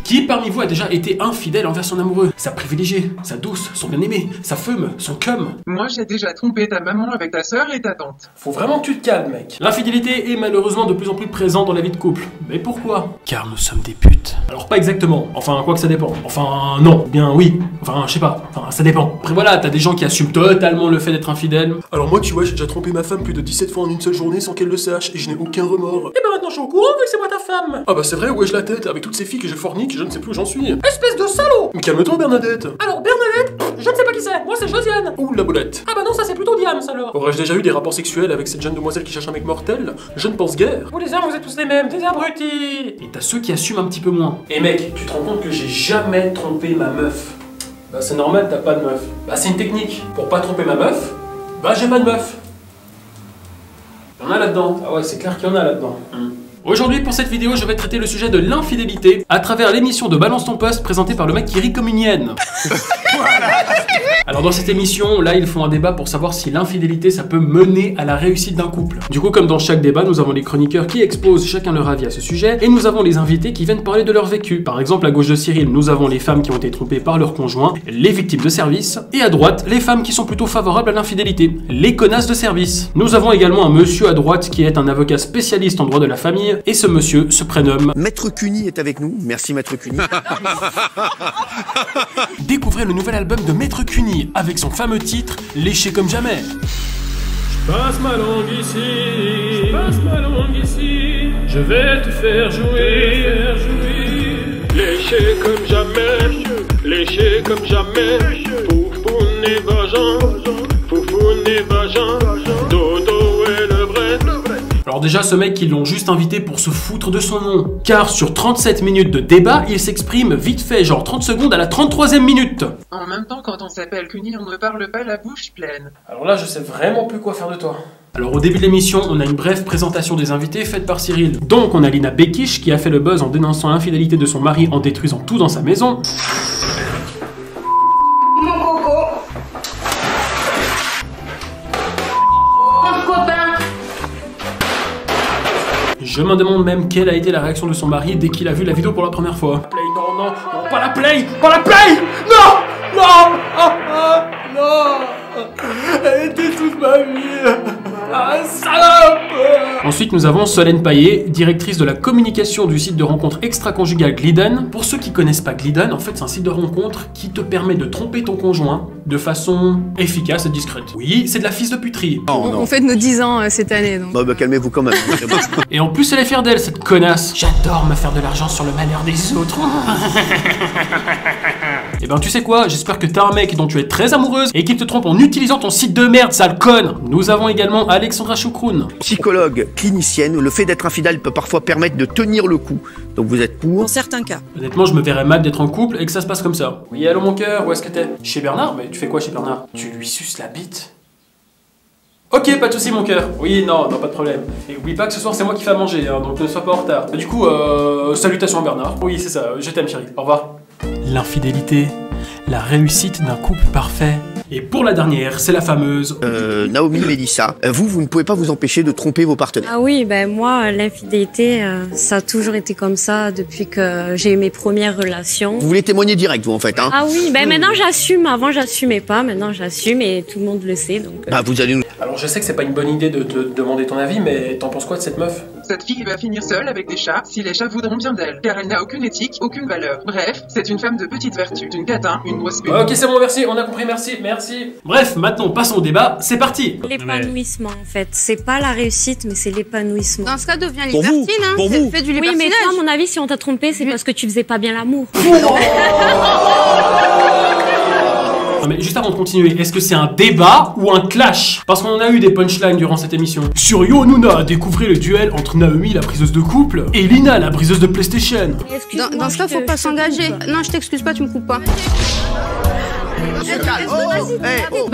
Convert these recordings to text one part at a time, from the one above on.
Qui parmi vous a déjà été infidèle envers son amoureux? Sa privilégiée, sa douce, son bien-aimé, sa femme, son cum? Moi, j'ai déjà trompé ta maman avec ta sœur et ta tante. Faut vraiment que tu te calmes, mec. L'infidélité est malheureusement de plus en plus présente dans la vie de couple. Mais pourquoi? Car nous sommes des putes. Alors pas exactement. Enfin, quoi que ça dépend. Enfin, non. Bien oui. Enfin, je sais pas. Enfin, ça dépend. Après voilà, t'as des gens qui assument totalement le fait d'être infidèle. Alors moi, tu vois, j'ai déjà trompé ma femme plus de 17 fois en une seule journée sans qu'elle le sache et je n'ai aucun remords. Et ben maintenant je suis au courant vu que c'est moi ta femme. Ah bah c'est vrai, où ai-je la tête? Avec toutes ces filles que je fornique, je ne sais plus où j'en suis. Espèce de salaud! Mais calme-toi Bernadette. Alors Bernadette, je ne sais pas qui c'est. Moi c'est Josiane. Ouh la bolette. Ah bah non, ça c'est plutôt Diams alors. Aurais-je déjà eu des rapports sexuels avec cette jeune demoiselle qui cherche un mec mortel? Je ne pense guère. Vous les hommes, vous êtes tous les mêmes, des abrutis. Et t'as ceux qui assument un petit peu moins. Et mec, tu te rends compte que j'ai jamais trompé ma meuf? Bah c'est normal, t'as pas de meuf. Bah c'est une technique. Pour pas tromper ma meuf, bah j'ai pas de meuf. Y'en a là-dedans. Ah ouais, c'est clair qu'il y en a là-dedans. Aujourd'hui, pour cette vidéo, je vais traiter le sujet de l'infidélité à travers l'émission de Balance ton poste présentée par le mec qui rit comme une hyène. Alors dans cette émission, là, ils font un débat pour savoir si l'infidélité, ça peut mener à la réussite d'un couple. Du coup, comme dans chaque débat, nous avons les chroniqueurs qui exposent chacun leur avis à ce sujet, et nous avons les invités qui viennent parler de leur vécu. Par exemple, à gauche de Cyril, nous avons les femmes qui ont été trompées par leur conjoint, les victimes de service, et à droite, les femmes qui sont plutôt favorables à l'infidélité, les connasses de service. Nous avons également un monsieur à droite qui est un avocat spécialiste en droit de la famille, et ce monsieur se prénomme... Maître Cuny est avec nous, merci Maître Cuny. Découvrez le nouvel album de Maître Cuny avec son fameux titre Léché comme jamais. Je passe ma langue ici, je vais te faire jouer, léché comme jamais, foufoune et vagin, dodo et le vrai. Alors déjà, ce mec, ils l'ont juste invité pour se foutre de son nom. Car sur 37 minutes de débat, il s'exprime vite fait, genre 30 secondes à la 33e minute. En même temps, quand on s'appelle Cuny, on ne parle pas la bouche pleine. Alors là, je sais vraiment plus quoi faire de toi. Alors au début de l'émission, on a une brève présentation des invités faite par Cyril. Donc on a Lina Bekish qui a fait le buzz en dénonçant l'infidélité de son mari en détruisant tout dans sa maison. Je me demande même quelle a été la réaction de son mari dès qu'il a vu la vidéo pour la première fois. Play, non, pas la play! Non! Elle était toute ma vie! Ah, salope! Ensuite, nous avons Solène Paillet, directrice de la communication du site de rencontre extra-conjugale Glidden. Pour ceux qui connaissent pas Glidden, en fait, c'est un site de rencontre qui te permet de tromper ton conjoint de façon efficace et discrète. Oui, c'est de la fils de puterie. On fait nos 10 ans cette année, donc. Bah calmez-vous quand même. Et en plus, elle est fière d'elle, cette connasse. J'adore me faire de l'argent sur le malheur des autres. Et ben, tu sais quoi? J'espère que t'as un mec dont tu es très amoureuse et qu'il te trompe en utilisant ton site de merde, sale conne. Nous avons également Alexandra Choukroun. Psychologue, clinicienne, le fait d'être infidèle peut parfois permettre de tenir le coup. Donc vous êtes pour? Dans certains cas. Honnêtement, je me verrais mal d'être en couple et que ça se passe comme ça. Oui, allô mon cœur, où est-ce que t'es? Chez Bernard? Mais tu fais quoi chez Bernard? Tu lui suces la bite? Ok, pas de soucis mon cœur. Oui, non, pas de problème. Et oublie pas que ce soir c'est moi qui fais à manger, hein, donc ne sois pas en retard. Du coup, salutations à Bernard. Oui, c'est ça, je t'aime chérie. Au revoir. L'infidélité, la réussite d'un couple parfait. Et pour la dernière, c'est la fameuse... Naomi Mélissa, vous ne pouvez pas vous empêcher de tromper vos partenaires. Ah oui, ben moi, l'infidélité, ça a toujours été comme ça depuis que j'ai eu mes premières relations. Vous voulez témoigner direct, vous, en fait, hein? Ah oui, ben maintenant j'assume. Avant, j'assumais pas. Maintenant, j'assume et tout le monde le sait, donc... Bah, vous allez nous... Alors, je sais que c'est pas une bonne idée de te demander ton avis, mais t'en penses quoi de cette meuf? Cette fille va finir seule avec des chats si les chats voudront bien d'elle, car elle n'a aucune éthique, aucune valeur. Bref, c'est une femme de petite vertu, une catin, une grosse pute. Ok, c'est bon, merci, on a compris, merci. Bref, maintenant, passons au débat, c'est parti. L'épanouissement, en fait. C'est pas la réussite, mais c'est l'épanouissement. Dans ce cas, devient Pour vous, libertine, hein. pour vous. Fais du Oui, mais libertinage. toi, à mon avis, si on t'a trompé, c'est parce que tu faisais pas bien l'amour. Non mais juste avant de continuer, est-ce que c'est un débat ou un clash? Parce qu'on en a eu des punchlines durant cette émission. Sur Yo Nuna, découvrez le duel entre Naomi, la briseuse de couple, et Lina, la briseuse de PlayStation. Dans ce cas, faut pas s'engager. Non, je t'excuse pas, tu me coupes pas.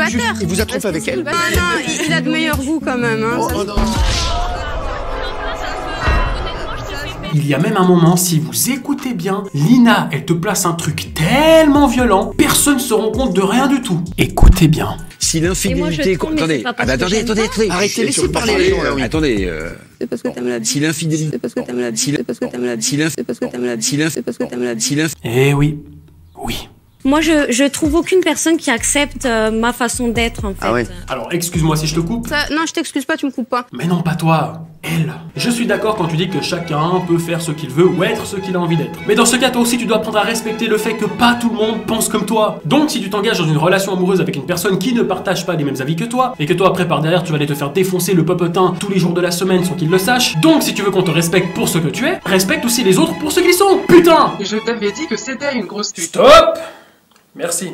Juste, il vous a trompé avec elle? Ah non, il a de meilleurs goûts quand même, hein. Il y a même un moment, si vous écoutez bien, Lina, elle te place un truc tellement violent, personne ne se rend compte de rien du tout. Écoutez bien. Si Et moi, l'infidélité... je trouve, mais c'est pas parce que attendez, j'aime attendez. Arrêtez, laissez parler les gens, là, oui. Attendez, C'est parce que t'aimes la vie. si l'infidélité... C'est parce que t'aimes la vie. C'est parce que t'aimes la vie. C'est parce que t'aimes la vie. C'est parce que t'aimes la vie. Eh oui. Oui. Moi, je trouve aucune personne qui accepte ma façon d'être, en fait. Ah ouais. Alors, excuse-moi si je te coupe. Non, je t'excuse pas, tu me coupes pas. Mais non, pas toi. Elle. Je suis d'accord quand tu dis que chacun peut faire ce qu'il veut ou être ce qu'il a envie d'être. Mais dans ce cas, toi aussi, tu dois apprendre à respecter le fait que pas tout le monde pense comme toi. Donc, si tu t'engages dans une relation amoureuse avec une personne qui ne partage pas les mêmes avis que toi, et que toi, après, par derrière, tu vas aller te faire défoncer le popotin tous les jours de la semaine sans qu'ils le sachent, donc si tu veux qu'on te respecte pour ce que tu es, respecte aussi les autres pour ce qu'ils sont. Putain! Je t'avais dit que c'était une grosse pute. Stop! Merci.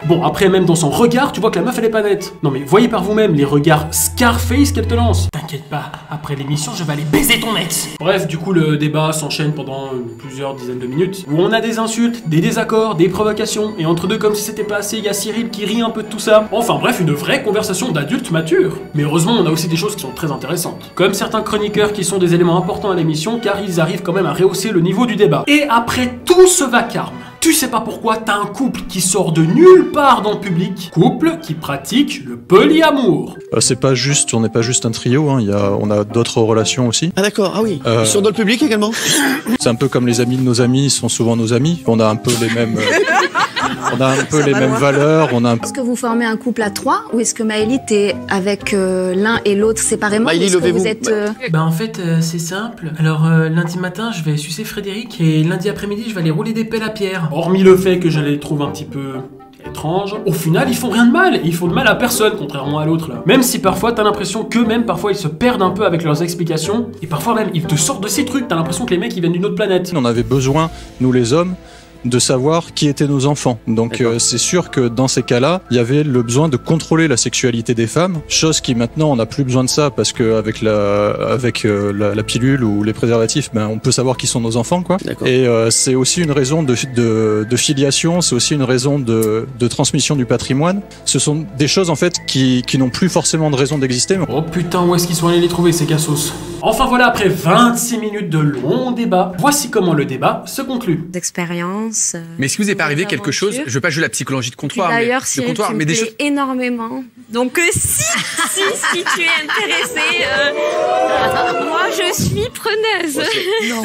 Bon, après, même dans son regard, tu vois que la meuf, elle est pas nette. Non mais, voyez par vous-même les regards Scarface qu'elle te lance. T'inquiète pas, après l'émission, je vais aller baiser ton ex. Bref, du coup, le débat s'enchaîne pendant plusieurs dizaines de minutes, où on a des insultes, des désaccords, des provocations, et entre deux, comme si c'était pas assez, il y a Cyril qui rit un peu de tout ça. Enfin bref, une vraie conversation d'adultes matures. Mais heureusement, on a aussi des choses qui sont très intéressantes. Comme certains chroniqueurs qui sont des éléments importants à l'émission, car ils arrivent quand même à rehausser le niveau du débat. Et après tout ce vacarme, tu sais pas pourquoi, t'as un couple qui sort de nulle part dans le public, couple qui pratique le polyamour. C'est pas juste, on n'est pas juste un trio, hein. On a d'autres relations aussi. Ah d'accord, ah oui. Ils sont dans le public également. C'est un peu comme les amis de nos amis, ils sont souvent nos amis. On a un peu les mêmes, valeurs. Est-ce que vous formez un couple à 3 ou est-ce que Maëlie t'es avec l'un et l'autre séparément? Maëlie, Est-ce que levez-vous. vous êtes Bah en fait c'est simple. Alors lundi matin je vais sucer Frédéric et lundi après-midi je vais aller rouler des pelles à Pierre. Hormis le fait que je les trouve un petit peu étranges, au final ils font rien de mal, et ils font de mal à personne contrairement à l'autre là. Même si parfois t'as l'impression qu'eux-mêmes parfois ils se perdent un peu avec leurs explications, et parfois même ils te sortent de ces trucs, t'as l'impression que les mecs ils viennent d'une autre planète. On avait besoin, nous les hommes, de savoir qui étaient nos enfants. Donc c'est sûr que dans ces cas-là, il y avait le besoin de contrôler la sexualité des femmes, chose qui maintenant on n'a plus besoin de ça parce que avec la pilule ou les préservatifs, ben on peut savoir qui sont nos enfants quoi. Et c'est aussi une raison de filiation, c'est aussi une raison de transmission du patrimoine. Ce sont des choses en fait qui n'ont plus forcément de raison d'exister. Oh putain, où est-ce qu'ils sont allés les trouver ces cassos? Enfin voilà, après 26 minutes de long débat, voici comment le débat se conclut. D'expérience. Mais est-ce que vous est pas arrivé quelque chose? Je veux pas jouer la psychologie de comptoir, D'ailleurs, mais, tu me plais énormément. Donc si tu es intéressé, moi je suis preneuse. Non.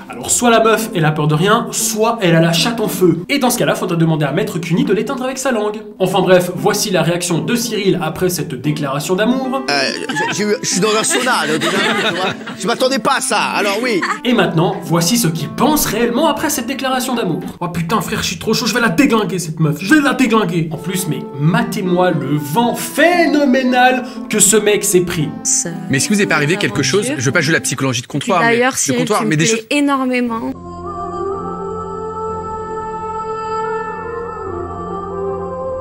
Alors soit la meuf elle a peur de rien, soit elle a la chatte en feu. Et dans ce cas-là, faudrait demander à Maître Cuny de l'éteindre avec sa langue. Enfin bref, voici la réaction de Cyril après cette déclaration d'amour. Je suis dans un sauna, là, déjà, tu vois. Je m'attendais pas à ça, alors oui. Et maintenant, voici ce qu'il pense réellement après cette déclaration d'amour. Oh putain frère, je suis trop chaud, je vais la déglinguer cette meuf, je vais la déglinguer. En plus, mais matez-moi le vent phénoménal que ce mec s'est pris. Mais est-ce que vous est pas arrivé quelque chose? Je veux pas jouer la psychologie de comptoir, D'ailleurs, si tu me plais énormément.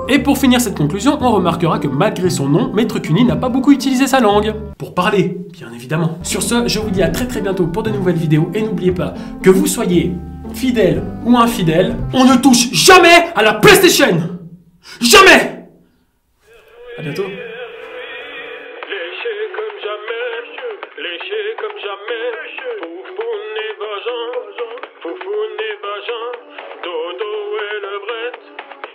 Et pour finir cette conclusion, on remarquera que malgré son nom, Maître Cuny n'a pas beaucoup utilisé sa langue. Pour parler, bien évidemment. Sur ce, je vous dis à très bientôt pour de nouvelles vidéos, et n'oubliez pas, que vous soyez fidèle ou infidèle, on ne touche jamais à la PlayStation! Jamais! À bientôt. Léché comme jamais, léché comme jamais.